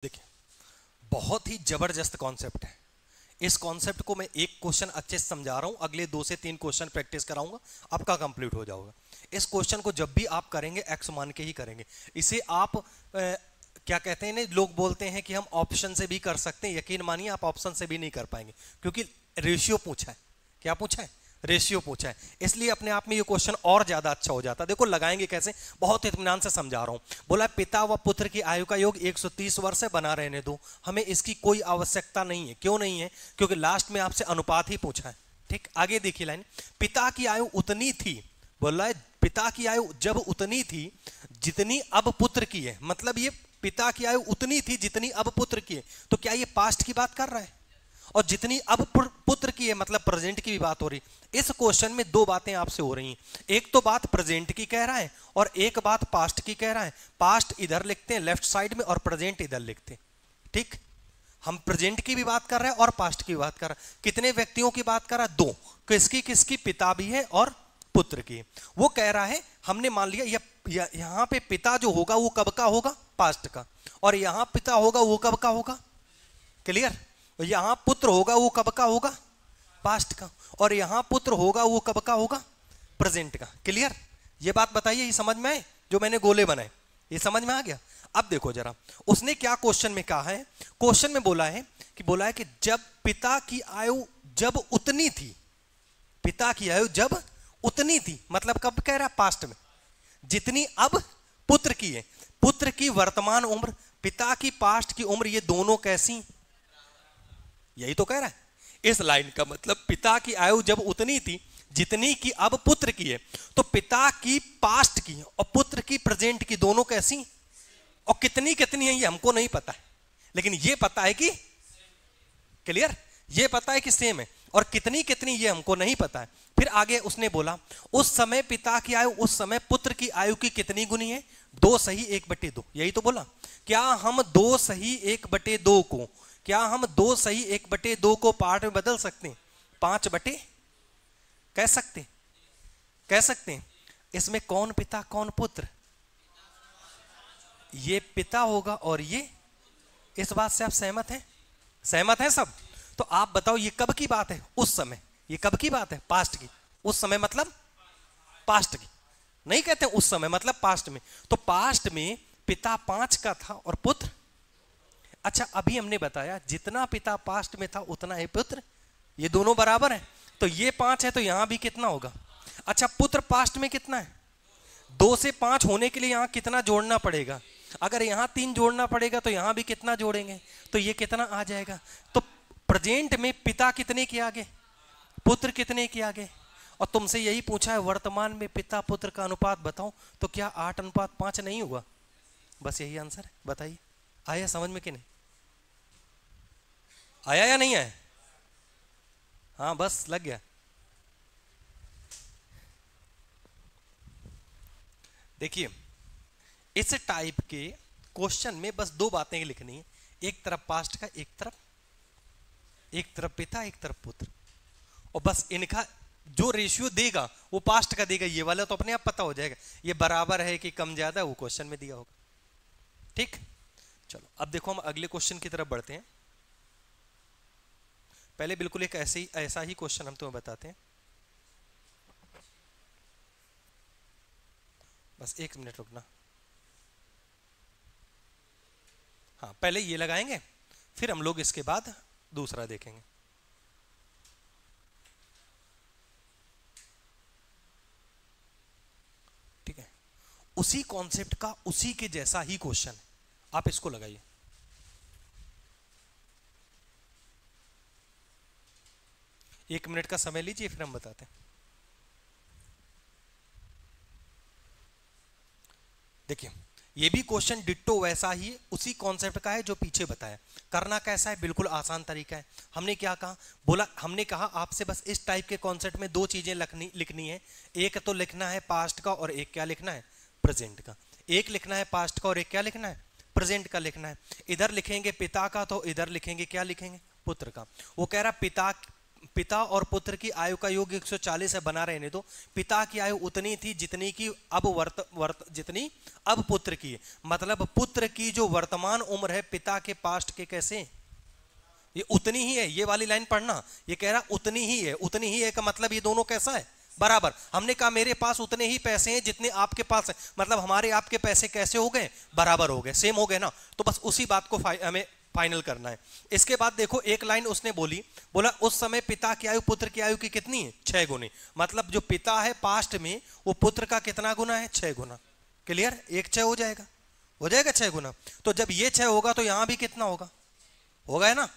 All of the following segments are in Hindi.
देखिए, बहुत ही जबरदस्त कॉन्सेप्ट है। इस कॉन्सेप्ट को मैं एक क्वेश्चन अच्छे से समझा रहा हूं, अगले 2 से 3 क्वेश्चन प्रैक्टिस कराऊंगा, आपका कंप्लीट हो जाएगा। इस क्वेश्चन को जब भी आप करेंगे एक्स मान के ही करेंगे। इसे आप क्या कहते हैं, लोग बोलते हैं कि हम ऑप्शन से भी कर सकते हैं। यकीन मानिए आप ऑप्शन से भी नहीं कर पाएंगे, क्योंकि रेशियो पूछा है। क्या पूछा है? रेशियो पूछा है। इसलिए अपने आप में ये क्वेश्चन और ज्यादा अच्छा हो जाता है। देखो लगाएंगे कैसे, बहुत इत्मीनान से समझा रहा हूं। बोला पिता व पुत्र की आयु का योग 130 वर्ष है, बना रहने दो, हमें इसकी कोई आवश्यकता नहीं है। क्यों नहीं है? क्योंकि लास्ट में आपसे अनुपात ही पूछा है। ठीक, आगे देखिए लाइन, पिता की आयु उतनी थी, बोल रहा है पिता की आयु जब उतनी थी जितनी अब पुत्र की है। मतलब ये पिता की आयु उतनी थी जितनी अब पुत्र की है। तो क्या ये पास्ट की बात कर रहा है? और जितनी अब पुत्र की है मतलब प्रेजेंट की भी बात हो रही। इस क्वेश्चन में दो बातें आपसे हो रही हैं। एक तो बात प्रेजेंट की कह रहा है और एक बात पास्ट की कह रहा है। पास्ट इधर लिखते हैं लेफ्ट साइड में और प्रेजेंट इधर लिखते हैं। ठीक, हम प्रेजेंट की भी बात कर रहे हैं और पास्ट की भी बात कर रहे हैं। कितने व्यक्तियों की बात कर रहा है? दो। किसकी किसकी? पिता भी है और पुत्र की। वो कह रहा है हमने मान लिया यहां पे पिता जो होगा वो कब का होगा? पास्ट का। और यहां पिता होगा वो कब का होगा? क्लियर? यहां पुत्र होगा वो कब का होगा? पास्ट का। और यहां पुत्र होगा वो कब का होगा? प्रेजेंट का। क्लियर? ये बात बताइए, ये समझ में आए? जो मैंने गोले बनाए ये समझ में आ गया? अब देखो जरा, उसने क्या क्वेश्चन में कहा है। क्वेश्चन में बोला है कि जब पिता की आयु जब उतनी थी, पिता की आयु जब उतनी थी मतलब कब कह रहा है? पास्ट में। जितनी अब पुत्र की है। पुत्र की वर्तमान उम्र, पिता की पास्ट की उम्र, ये दोनों कैसी? यही तो कह रहा है। इस लाइन का मतलब पिता की आयु जब उतनी थी जितनी की अब पुत्र की है, तो पिता की पास्ट की और पुत्र की प्रेजेंट की दोनों कैसी? और कितनी कितनी है ये हमको नहीं पता है, लेकिन ये पता है कि, क्लियर, ये पता है कि सेम है। और कितनी कितनी ये हमको नहीं पता है। फिर आगे उसने बोला उस समय पिता की आयु उस समय पुत्र की आयु की कितनी गुनी है? 2 सही 1/2। यही तो बोला। क्या हम 2 सही 1/2 को, क्या हम 2 सही 1/2 को पार्ट में बदल सकते हैं? 5 बटे कह सकते, कह सकते हैं। इसमें कौन पिता कौन पुत्र? ये पिता होगा और ये, इस बात से आप सहमत हैं? सहमत हैं सब? तो आप बताओ ये कब की बात है? उस समय। ये कब की बात है? पास्ट की। उस समय मतलब पास्ट की। नहीं कहते उस समय मतलब पास्ट में। तो पास्ट में पिता 5 का था और पुत्र, अच्छा अभी हमने बताया जितना पिता पास्ट में था उतना है पुत्र, ये दोनों बराबर है। तो ये 5 है तो यहां भी कितना होगा? अच्छा पुत्र पास्ट में कितना है? 2 से 5 होने के लिए यहां कितना जोड़ना पड़ेगा? अगर यहां 3 जोड़ना पड़ेगा तो यहां भी कितना जोड़ेंगे? तो ये कितना आ जाएगा? तो प्रेजेंट में पिता कितने के आगे? पुत्र कितने के आगे? और तुमसे यही पूछा है वर्तमान में पिता पुत्र का अनुपात बताओ, तो क्या 8:5 नहीं हुआ? बस यही आंसर है। बताइए आया समझ में कि नहीं? आया या नहीं आया? हाँ बस लग गया। देखिए इस टाइप के क्वेश्चन में बस 2 बातें लिखनी है। एक तरफ पास्ट का, एक तरफ पिता, एक तरफ पुत्र। और बस इनका जो रेशियो देगा वो पास्ट का देगा। ये वाला तो अपने आप पता हो जाएगा ये बराबर है कि कम ज्यादा, वो क्वेश्चन में दिया होगा। ठीक, चलो अब देखो हम अगले क्वेश्चन की तरफ बढ़ते हैं। पहले बिल्कुल एक ऐसा ही क्वेश्चन हम तुम्हें बताते हैं। बस 1 मिनट रुकना। हाँ पहले ये लगाएंगे फिर हम लोग इसके बाद दूसरा देखेंगे। ठीक है, उसी कॉन्सेप्ट का उसी के जैसा ही क्वेश्चन है, आप इसको लगाइए। एक मिनट का समय लीजिए फिर हम बताते हैं। देखिए ये भी क्वेश्चन डिट्टो वैसा ही उसी कॉन्सेप्ट का है जो पीछे बताया। करना कैसा है? बिल्कुल आसान तरीका है। हमने क्या कहा? बोला हमने कहा आपसे बस इस टाइप के कॉन्सेप्ट में 2 चीजें लिखनी है। एक तो लिखना है पास्ट का और एक क्या लिखना है? प्रेजेंट का। एक लिखना है पास्ट का और एक क्या लिखना है? प्रेजेंट का लिखना है। इधर लिखेंगे पिता का तो इधर लिखेंगे क्या लिखेंगे? पुत्र का। वो कह रहा पिता पिता और पुत्र की आयु का योग 140 है, बना रहने दो। पिता की आयु उतनी थी जितनी की अब जितनी अब पुत्र की है। मतलब पुत्र की जो वर्तमान उम्र है पिता के पास्ट के कैसे, ये उतनी ही है। ये वाली लाइन पढ़ना, ये कह रहा उतनी ही है। उतनी ही है का मतलब ये दोनों कैसा है, बराबर। हमने कहा मेरे पास उतने ही पैसे हैं जितने आपके पास है, मतलब हमारे आपके पैसे कैसे हो गए, बराबर हो गए, सेम हो गए ना। तो बस उसी बात को हमें फाइनल करना है। इसके बाद देखो एक लाइन उसने बोली, बोला उस समय पिता की आयु पुत्र की आयु की कितनी है, 6 गुनी। मतलब जो पिता है पास्ट में वो पुत्र का कितना गुना है, 6 गुना। क्लियर, 1 6 हो जाएगा, हो जाएगा 6 गुना। तो जब ये 6 होगा तो यहां भी कितना होगा, होगा है ना।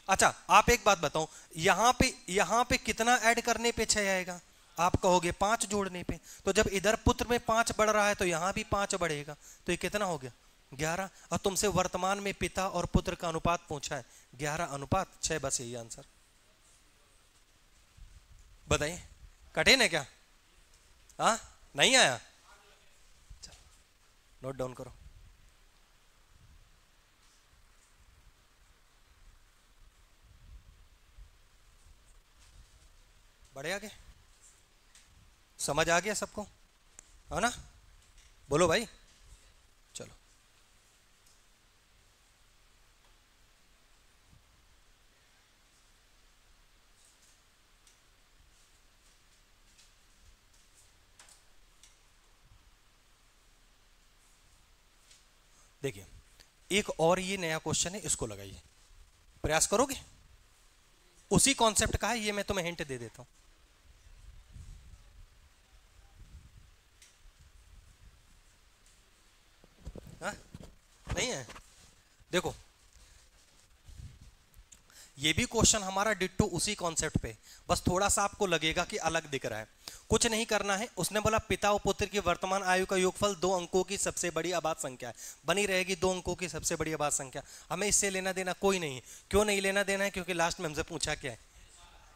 अच्छा आप एक बात बताओ, यहां पे कितना ऐड करने पे 6 आएगा, आप कहोगे 5 जोड़ने पे। तो जब इधर पुत्र में 5 बढ़ रहा है तो यहां भी 5 बढ़ेगा, तो ये कितना हो गया, 11। और तुमसे वर्तमान में पिता और पुत्र का अनुपात पूछा है, 11:6। बस यही आंसर। बताइए कठिन है क्या, हाँ नहीं आया, चलो नोट डाउन करो। बढ़े आगे, समझ आ गया सबको, है ना, बोलो भाई। चलो देखिए, एक और ये नया क्वेश्चन है, इसको लगाइए, प्रयास करोगे। उसी कॉन्सेप्ट का है ये, मैं तुम्हें हिंट दे देता हूं। हाँ? नहीं है, देखो ये भी क्वेश्चन हमारा डिट्टो उसी कॉन्सेप्ट पे, बस थोड़ा सा आपको लगेगा कि अलग दिख रहा है। कुछ नहीं करना है, उसने बोला पिता और पुत्र की वर्तमान आयु का योगफल 2 अंकों की सबसे बड़ी आबाद संख्या है, बनी रहेगी 2 अंकों की सबसे बड़ी आबाद संख्या। हमें इससे लेना देना कोई नहीं है। क्यों नहीं लेना देना है, क्योंकि लास्ट में हमसे पूछा क्या है,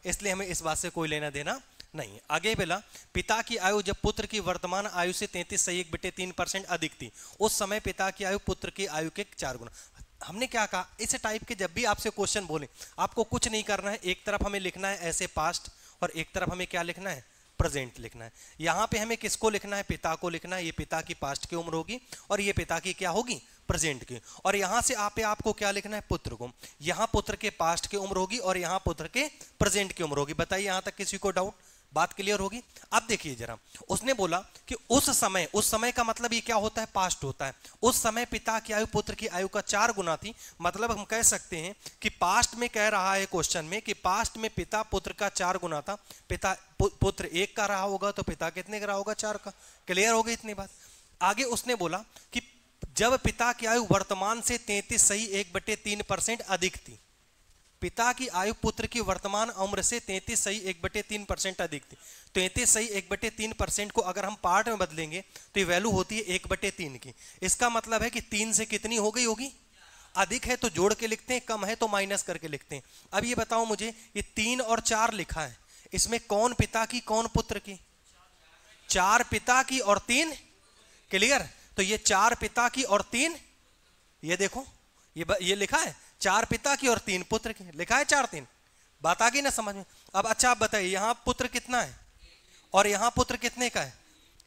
इसलिए हमें इस बात से कोई लेना देना नहीं। आगे बोला पिता की आयु जब पुत्र की वर्तमान आयु से 33.1/3% अधिक थी, उस समय पिता की आयु पुत्र की आयु के 4 गुना। हमने क्या कहा, इस टाइप के जब भी आपसे क्वेश्चन बोले आपको कुछ नहीं करना है, एक तरफ हमें लिखना है ऐसे पास्ट और एक तरफ हमें क्या लिखना है, प्रेजेंट लिखना है। यहां पे हमें किसको लिखना है, पिता को लिखना है। ये पिता की पास्ट की उम्र होगी और ये पिता की क्या होगी, प्रेजेंट की। और यहां से आपको क्या लिखना है, पुत्र को। यहां पुत्र के पास्ट की उम्र होगी और यहां पुत्र के प्रेजेंट की उम्र होगी। बताइए यहां तक किसी को डाउट, बात क्लियर होगी। अब देखिए जरा, उसने बोला कि उस समय का मतलब ये क्या होता है, पास्ट होता है। उस समय पिता की आयु पुत्र की आयु का 4 गुना थी। मतलब हम कह सकते हैं कि पास्ट में कह रहा है क्वेश्चन में कि पास्ट में पिता पुत्र का 4 गुना था। पिता पुत्र 1 का रहा होगा तो पिता कितने का रहा होगा, 4 का। क्लियर हो गई इतनी बात। आगे उसने बोला कि जब पिता की आयु वर्तमान से 33.1/3% अधिक थी, पिता की आयु पुत्र की वर्तमान उम्र से 33.1/3% अधिक थी। 33.1/3% को अगर हम पार्ट में बदलेंगे तो ये वैल्यू होती है 1/3 की। इसका मतलब है कि 3 से कितनी हो गई होगी, अधिक है तो जोड़ के लिखते हैं, कम है तो माइनस करके लिखते हैं। अब ये बताओ मुझे, ये 3 और 4 लिखा है, इसमें कौन पिता की कौन पुत्र की, 4 पिता की और 3। क्लियर, तो ये 4 पिता की और 3, ये देखो ये लिखा है 4 पिता की और 3 पुत्र की, लिखा है 4 3। बात आ गई ना समझ में। अब अच्छा आप बताइए, यहां पुत्र कितना है और यहां पुत्र कितने का है।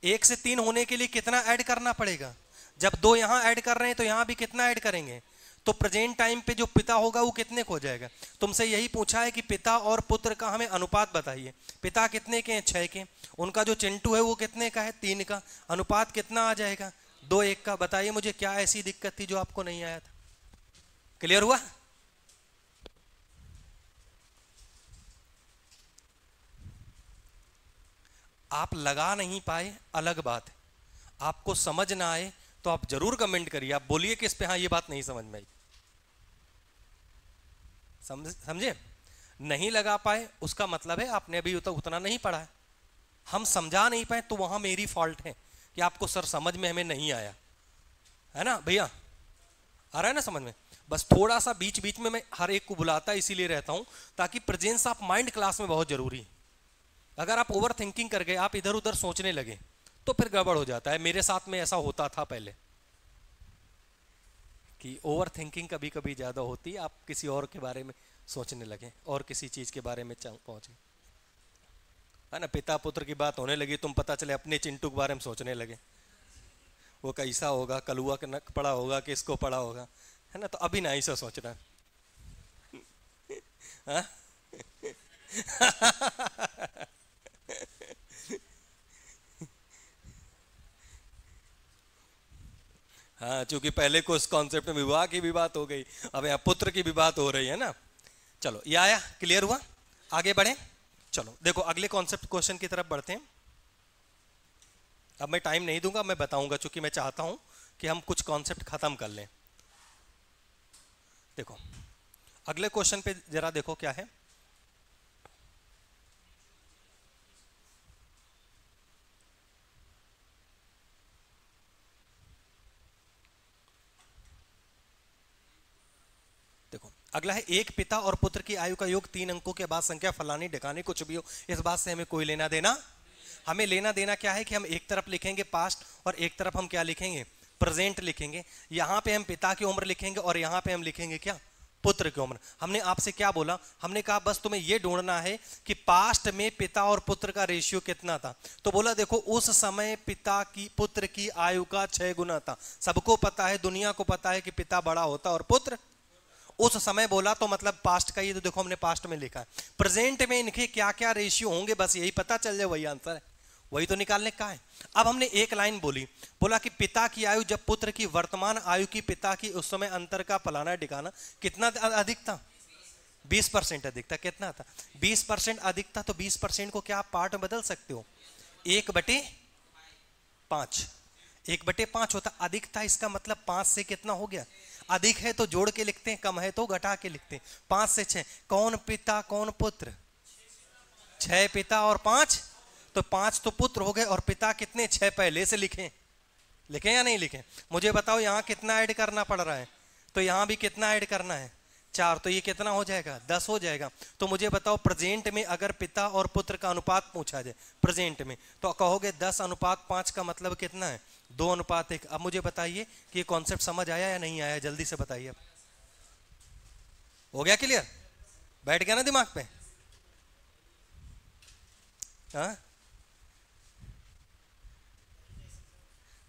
1 से 3 होने के लिए कितना ऐड करना पड़ेगा, जब 2 यहां ऐड कर रहे हैं तो यहां भी कितना ऐड करेंगे, तो प्रेजेंट टाइम पे जो पिता होगा वो कितने को हो जाएगा। तुमसे यही पूछा है कि पिता और पुत्र का हमें अनुपात बताइए। पिता कितने के हैं, 6 के। उनका जो चिंटू है वो कितने का है, 3 का। अनुपात कितना आ जाएगा, 2:1 का। बताइए मुझे क्या ऐसी दिक्कत थी जो आपको नहीं आया था। क्लियर हुआ। आप लगा नहीं पाए अलग बात है, आपको समझ ना आए तो आप जरूर कमेंट करिए, आप बोलिए कि इस पे हाँ ये बात नहीं समझ में आई। समझे, नहीं लगा पाए उसका मतलब है आपने अभी तो उतना नहीं पढ़ा है। हम समझा नहीं पाए तो वहां मेरी फॉल्ट है कि आपको सर समझ में हमें नहीं आया, है ना भैया, आ रहा है ना समझ में। बस थोड़ा सा बीच बीच में मैं हर एक को बुलाता इसीलिए रहता हूं ताकि प्रेजेंस ऑफ माइंड क्लास में बहुत जरूरी है। अगर आप ओवर थिंकिंग कर गए, आप इधर उधर सोचने लगे तो फिर गड़बड़ हो जाता है। मेरे साथ में ऐसा होता था पहले। कि ओवर थिंकिंग कभी कभी ज़्यादा होती है, आप किसी और के बारे में सोचने लगे और किसी चीज़ के बारे में पहुँचे, है ना। पिता पुत्र की बात होने लगी, तुम पता चले अपने चिंटू के बारे में सोचने लगे, वो कैसा होगा, कलुआ के नक पड़ा होगा, किसको पड़ा होगा, है ना। तो अभी ना ऐसा सोचना। हाँ? हाँ, चूंकि पहले को उस कॉन्सेप्ट में विवाह की भी बात हो गई, अब यहाँ पुत्र की भी बात हो रही है ना। चलो ये आया, क्लियर हुआ, आगे बढ़े। चलो देखो अगले कॉन्सेप्ट क्वेश्चन की तरफ बढ़ते हैं। अब मैं टाइम नहीं दूंगा, मैं बताऊंगा, चूंकि मैं चाहता हूं कि हम कुछ कॉन्सेप्ट खत्म कर लें। देखो अगले क्वेश्चन पे जरा देखो क्या है। देखो अगला है, एक पिता और पुत्र की आयु का योग 3 अंकों के बाद संख्या फलानी ढिकानी कुछ भी हो, इस बात से हमें कोई लेना देना। हमें लेना देना क्या है कि हम एक तरफ लिखेंगे पास्ट और एक तरफ हम क्या लिखेंगे, प्रेजेंट लिखेंगे। यहां पे हम पिता की उम्र लिखेंगे और यहां पे हम लिखेंगे क्या, पुत्र की उम्र। हमने आपसे क्या बोला, हमने कहा बस तुम्हें यह ढूंढना है कि पास्ट में पिता और पुत्र का रेशियो कितना था। तो बोला देखो उस समय पिता की पुत्र की आयु का 6 गुना था। सबको पता है, दुनिया को पता है कि पिता बड़ा होता और पुत्र उस समय बोला, तो मतलब पास्ट का ये तो देखो हमने पास्ट में लिखा है। प्रेजेंट में इनके क्या क्या रेशियो होंगे बस यही पता चल जाए, वही आंसर है, वही तो निकालने का है। अब हमने एक लाइन बोली, बोला कि पिता की आयु जब पुत्र की वर्तमान आयु की पिता की उस समय अंतर का फलाना ढिकाना कितना अधिक था, 20% अधिक था। कितना था, 20% अधिक था। तो 20% को क्या आप पार्ट में बदल सकते हो, 1/5। 1/5 होता अधिक था, इसका मतलब 5 से कितना हो गया, अधिक है तो जोड़ के लिखते हैं, कम है तो घटा के लिखते हैं। 5 से 6, कौन पिता कौन पुत्र, 6 पिता और 5, तो 5 तो पुत्र हो गए और पिता कितने, 6 पहले से लिखें, लिखें या नहीं लिखें। मुझे बताओ यहाँ कितना ऐड करना पड़ रहा है, तो यहाँ भी कितना ऐड करना है, 4, तो ये कितना हो जाएगा, 10 हो जाएगा। तो मुझे बताओ प्रेजेंट में अगर पिता और पुत्र का अनुपात पूछा जाए प्रेजेंट में, तो कहोगे 10:5 का मतलब कितना है, 2:1। अब मुझे बताइए कि ये कॉन्सेप्ट समझ आया या नहीं आया, जल्दी से बताइए। हो गया क्लियर, बैठ गया ना दिमाग पे। हाँ,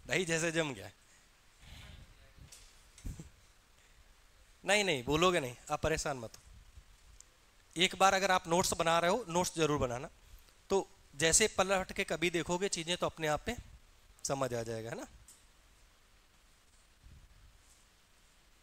दही जैसे जम गया। नहीं नहीं बोलोगे नहीं, आप परेशान मत हो। एक बार अगर आप नोट्स बना रहे हो, नोट्स जरूर बनाना, तो जैसे पलट के कभी देखोगे चीजें तो अपने आप पे समझ आ जाएगा, है ना।